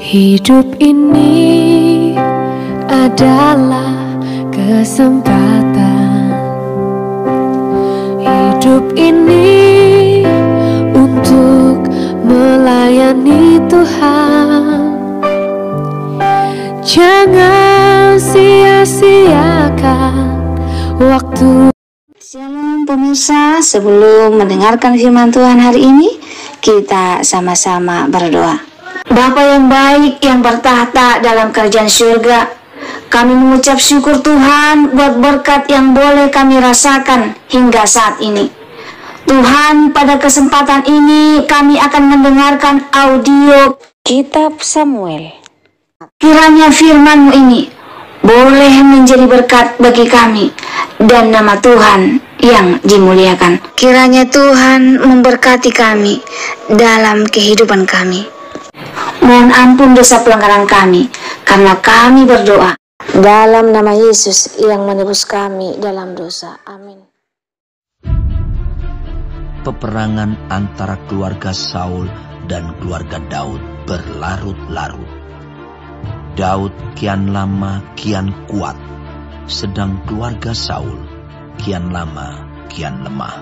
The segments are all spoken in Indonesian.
Hidup ini adalah kesempatan. Hidup ini untuk melayani Tuhan. Jangan sia-siakan waktu. Shalom pemirsa, sebelum mendengarkan firman Tuhan hari ini, kita sama-sama berdoa. Bapa yang baik yang bertahta dalam kerajaan surga, kami mengucap syukur Tuhan buat berkat yang boleh kami rasakan hingga saat ini. Tuhan, pada kesempatan ini kami akan mendengarkan audio Kitab Samuel. Kiranya firman-Mu ini boleh menjadi berkat bagi kami dan nama Tuhan yang dimuliakan. Kiranya Tuhan memberkati kami dalam kehidupan kami. Mohon ampun dosa pelanggaran kami, karena kami berdoa dalam nama Yesus yang menebus kami dalam dosa. Amin. Peperangan antara keluarga Saul dan keluarga Daud berlarut-larut. Daud kian lama kian kuat, sedang keluarga Saul kian lama kian lemah.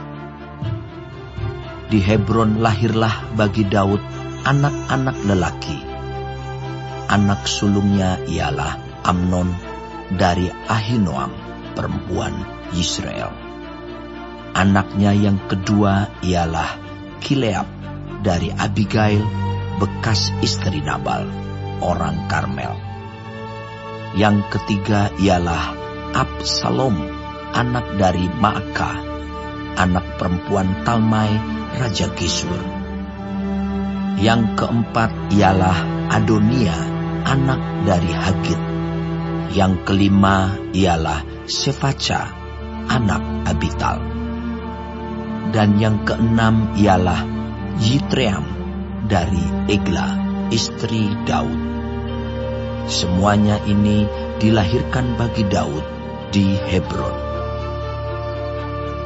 Di Hebron lahirlah bagi Daud anak-anak lelaki. Anak sulungnya ialah Amnon dari Ahinoam, perempuan Yisrael. Anaknya yang kedua ialah Kileab dari Abigail, bekas istri Nabal, orang Karmel. Yang ketiga ialah Absalom, anak dari Maakah, anak perempuan Talmai, Raja Geshur. Yang keempat ialah Adonia, anak dari Hagit. Yang kelima ialah Sefaca, anak Abital. Dan yang keenam ialah Yitream dari Egla, istri Daud. Semuanya ini dilahirkan bagi Daud di Hebron.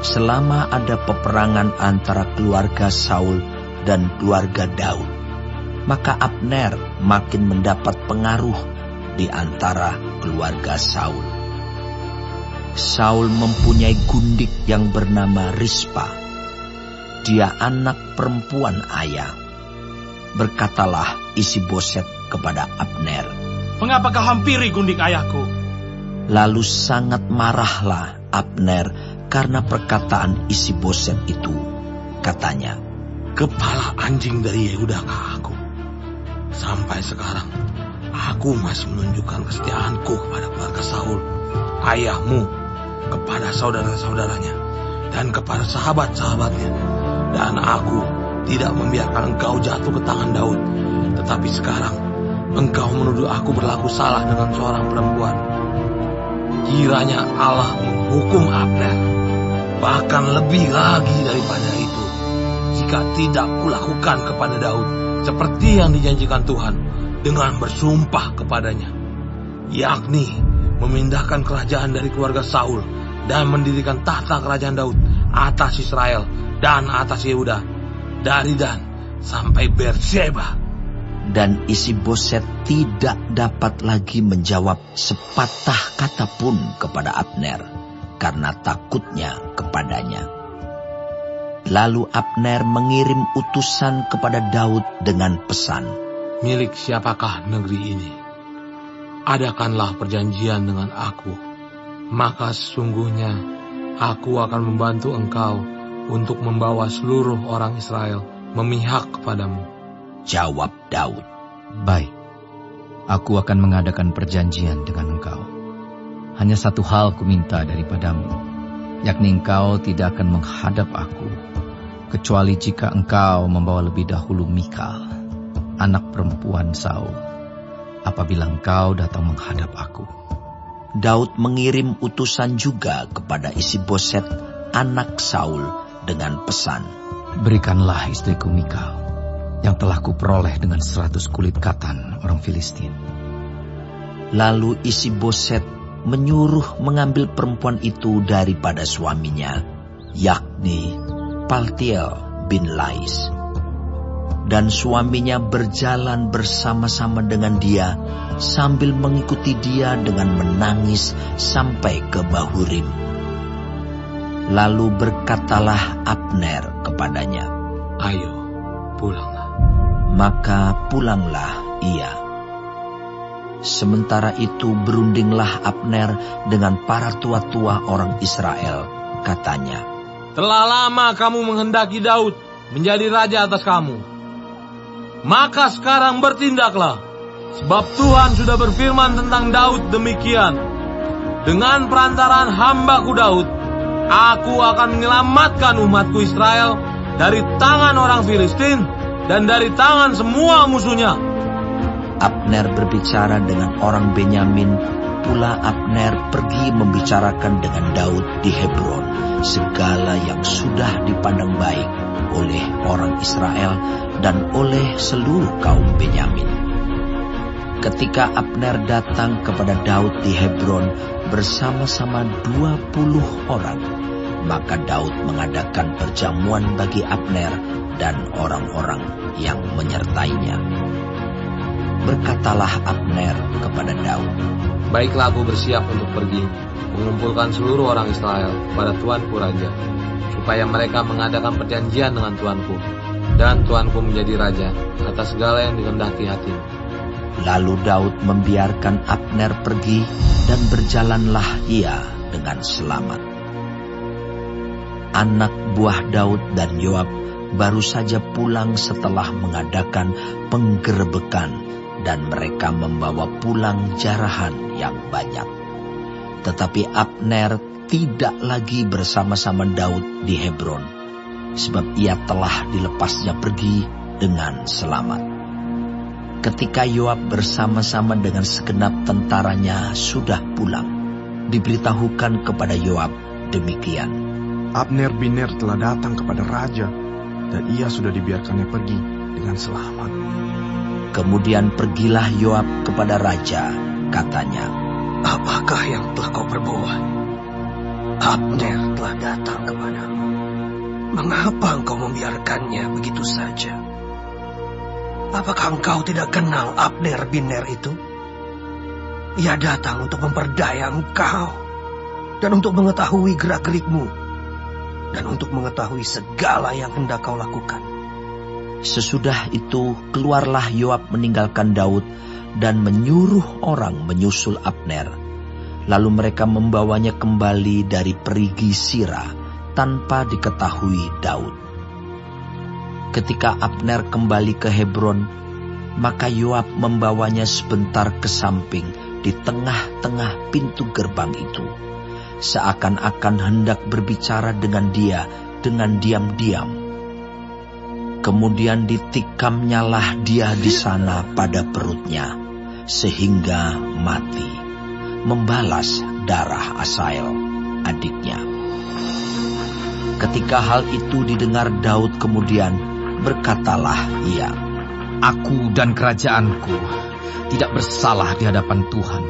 Selama ada peperangan antara keluarga Saul dan keluarga Daud, maka Abner makin mendapat pengaruh di antara keluarga Saul. Saul mempunyai gundik yang bernama Rispa. Dia anak perempuan ayah. Berkatalah Isiboset kepada Abner, "Mengapa kau hampiri gundik ayahku?" Lalu sangat marahlah Abner karena perkataan Isiboset itu. Katanya, "Kepala anjing dari Yehudakah aku? Sampai sekarang, aku masih menunjukkan kesetiaanku kepada keluarga Saul, ayahmu, kepada saudara-saudaranya, dan kepada sahabat-sahabatnya. Dan aku tidak membiarkan engkau jatuh ke tangan Daud. Tetapi sekarang, engkau menuduh aku berlaku salah dengan seorang perempuan. Kiranya Allah menghukum Abner, bahkan lebih lagi daripada itu, jika tidak kulakukan kepada Daud seperti yang dijanjikan Tuhan dengan bersumpah kepadanya, yakni memindahkan kerajaan dari keluarga Saul dan mendirikan tahta kerajaan Daud atas Israel dan atas Yehuda, dari Dan sampai Beersheba." Dan Isiboset tidak dapat lagi menjawab sepatah kata pun kepada Abner karena takutnya kepadanya. Lalu Abner mengirim utusan kepada Daud dengan pesan, "Milik siapakah negeri ini? Adakanlah perjanjian dengan aku, maka sesungguhnya aku akan membantu engkau untuk membawa seluruh orang Israel memihak kepadamu." Jawab Daud, "Baik, aku akan mengadakan perjanjian dengan engkau. Hanya satu hal kuminta daripadamu, yakni engkau tidak akan menghadap aku, kecuali jika engkau membawa lebih dahulu Mikal, anak perempuan Saul, apabila engkau datang menghadap aku." Daud mengirim utusan juga kepada Isiboset, anak Saul, dengan pesan, "Berikanlah istriku Mikal, yang telah kuperoleh dengan 100 kulit katan orang Filistin." Lalu Isiboset menyuruh mengambil perempuan itu daripada suaminya, yakni Paltiel bin Lais. dan suaminya berjalan bersama-sama dengan dia sambil mengikuti dia dengan menangis sampai ke Bahurim. Lalu berkatalah Abner kepadanya, "Ayo, pulanglah." Maka pulanglah ia. Sementara itu berundinglah Abner dengan para tua-tua orang Israel. Katanya, "Telah lama kamu menghendaki Daud menjadi raja atas kamu. Maka sekarang bertindaklah, sebab Tuhan sudah berfirman tentang Daud demikian. Dengan perantaraan hambaku Daud, aku akan menyelamatkan umatku Israel dari tangan orang Filistin dan dari tangan semua musuhnya." Abner berbicara dengan orang Benyamin, pula Abner pergi membicarakan dengan Daud di Hebron segala yang sudah dipandang baik oleh orang Israel dan oleh seluruh kaum Benyamin. Ketika Abner datang kepada Daud di Hebron bersama-sama 20 orang, maka Daud mengadakan perjamuan bagi Abner dan orang-orang yang menyertainya. Berkatalah Abner kepada Daud, "Baiklah, aku bersiap untuk pergi, mengumpulkan seluruh orang Israel pada tuanku raja, supaya mereka mengadakan perjanjian dengan tuanku, dan tuanku menjadi raja atas segala yang dikehendaki hatimu." Lalu Daud membiarkan Abner pergi, dan berjalanlah ia dengan selamat. Anak buah Daud dan Yoab baru saja pulang setelah mengadakan penggerebekan, dan mereka membawa pulang jarahan yang banyak. Tetapi Abner tidak lagi bersama-sama Daud di Hebron, sebab ia telah dilepasnya pergi dengan selamat. Ketika Yoab bersama-sama dengan segenap tentaranya sudah pulang, diberitahukan kepada Yoab demikian, "Abner bin Ner telah datang kepada raja, dan ia sudah dibiarkannya pergi dengan selamat." Kemudian pergilah Yoab kepada raja, katanya, "Apakah yang telah kau perbuat? Abner telah datang kepadamu. Mengapa engkau membiarkannya begitu saja? Apakah engkau tidak kenal Abner bin Ner itu? Ia datang untuk memperdaya engkau, dan untuk mengetahui gerak-gerikmu, dan untuk mengetahui segala yang hendak kau lakukan." Sesudah itu keluarlah Yoab meninggalkan Daud dan menyuruh orang menyusul Abner. Lalu mereka membawanya kembali dari perigi Sira tanpa diketahui Daud. Ketika Abner kembali ke Hebron, maka Yoab membawanya sebentar ke samping di tengah-tengah pintu gerbang itu, seakan-akan hendak berbicara dengan dia dengan diam-diam. Kemudian ditikamnyalah dia di sana pada perutnya, sehingga mati, membalas darah Asael, adiknya. Ketika hal itu didengar Daud kemudian, berkatalah ia, "Aku dan kerajaanku tidak bersalah di hadapan Tuhan,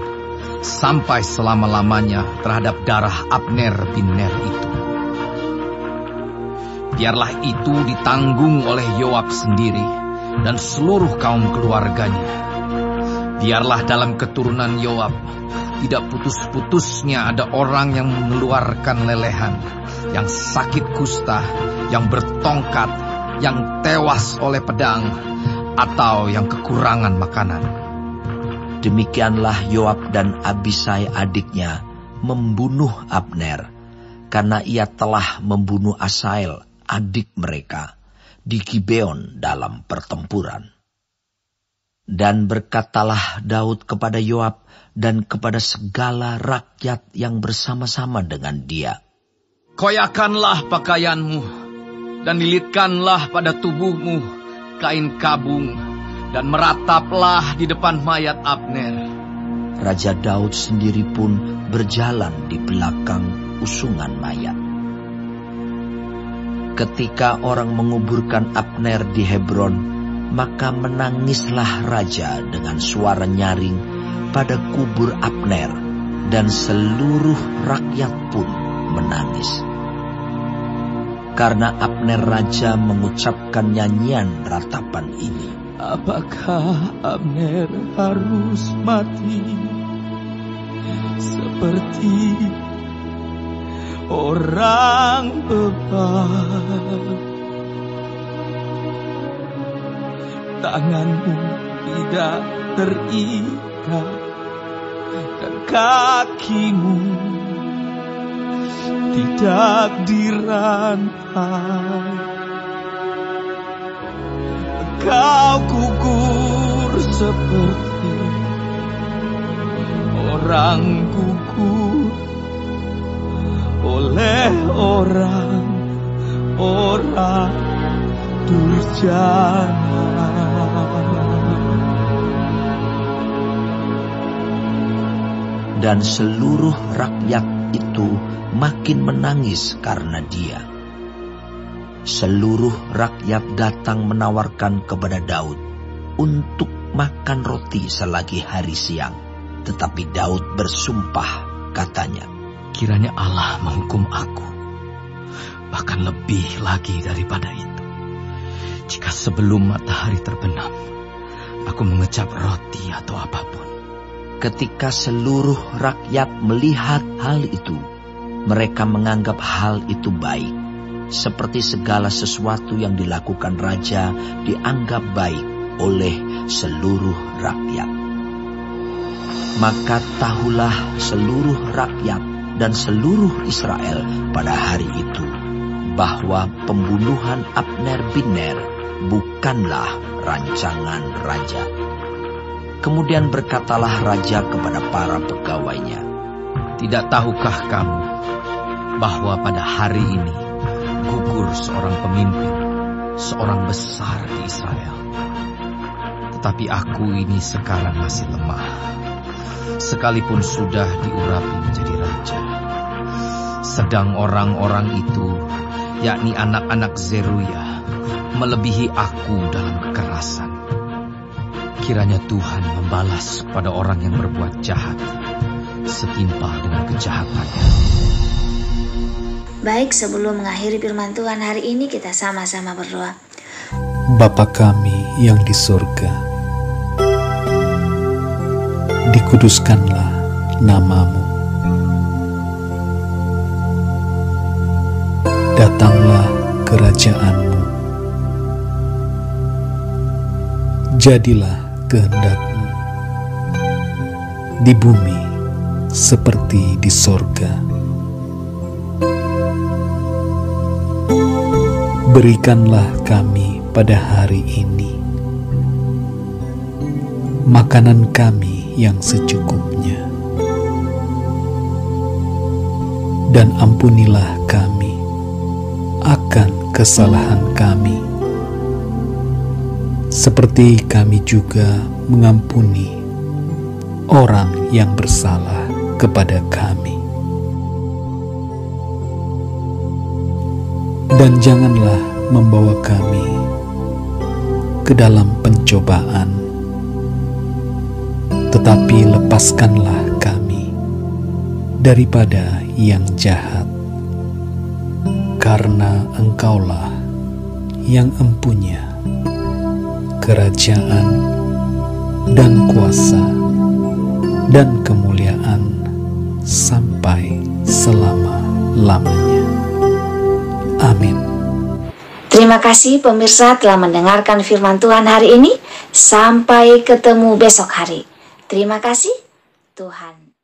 sampai selama-lamanya terhadap darah Abner bin Ner itu. Biarlah itu ditanggung oleh Yoab sendiri dan seluruh kaum keluarganya. Biarlah dalam keturunan Yoab tidak putus-putusnya ada orang yang mengeluarkan lelehan, yang sakit kusta, yang bertongkat, yang tewas oleh pedang, atau yang kekurangan makanan." Demikianlah Yoab dan Abisai adiknya membunuh Abner, karena ia telah membunuh Asael, adik mereka, di Gibeon dalam pertempuran. Dan berkatalah Daud kepada Yoab dan kepada segala rakyat yang bersama-sama dengan dia, "Koyakanlah pakaianmu, dan lilitkanlah pada tubuhmu kain kabung, dan merataplah di depan mayat Abner." Raja Daud sendiri pun berjalan di belakang usungan mayat. Ketika orang menguburkan Abner di Hebron, maka menangislah raja dengan suara nyaring pada kubur Abner, dan seluruh rakyat pun menangis. karena Abner raja mengucapkan nyanyian ratapan ini. Apakah Abner harus mati seperti orang bebal? Tanganmu tidak terikat dan kakimu tidak dirantai. Engkau gugur seperti orang gugur oleh orang durjana. Dan seluruh rakyat itu makin menangis karena dia. Seluruh rakyat datang menawarkan kepada Daud untuk makan roti selagi hari siang. Tetapi Daud bersumpah, katanya, kiranya Allah menghukum aku, bahkan lebih lagi daripada itu. Jika sebelum matahari terbenam, aku mengecap roti atau apapun. Ketika seluruh rakyat melihat hal itu, mereka menganggap hal itu baik. Seperti segala sesuatu yang dilakukan raja dianggap baik oleh seluruh rakyat. Maka tahulah seluruh rakyat dan seluruh Israel pada hari itu bahwa pembunuhan Abner bin Ner bukanlah rancangan raja. Kemudian berkatalah raja kepada para pegawainya, tidak tahukah kamu bahwa pada hari ini gugur seorang pemimpin, seorang besar di Israel? Tetapi aku ini sekarang masih lemah, sekalipun sudah diurapi menjadi raja. Sedang orang-orang itu, yakni anak-anak Zeruya, melebihi aku dalam kekerasan. Kiranya Tuhan membalas kepada orang yang berbuat jahat setimpal dengan kejahatannya. Baik, sebelum mengakhiri firman Tuhan hari ini, kita sama-sama berdoa. Bapa kami yang di surga, dikuduskanlah nama-Mu. Datanglah kerajaan-Mu. Jadilah kehendak-Mu di bumi seperti di sorga. Berikanlah kami pada hari ini makanan kami yang secukupnya, dan ampunilah kami akan kesalahan kami, seperti kami juga mengampuni orang yang bersalah kepada kami. Dan janganlah membawa kami ke dalam pencobaan, tetapi lepaskanlah kami daripada yang jahat, karena Engkaulah yang empunya kerajaan dan kuasa dan kemuliaan sampai selama-lamanya. Amin. Terima kasih pemirsa telah mendengarkan firman Tuhan hari ini. Sampai ketemu besok hari. Terima kasih. Tuhan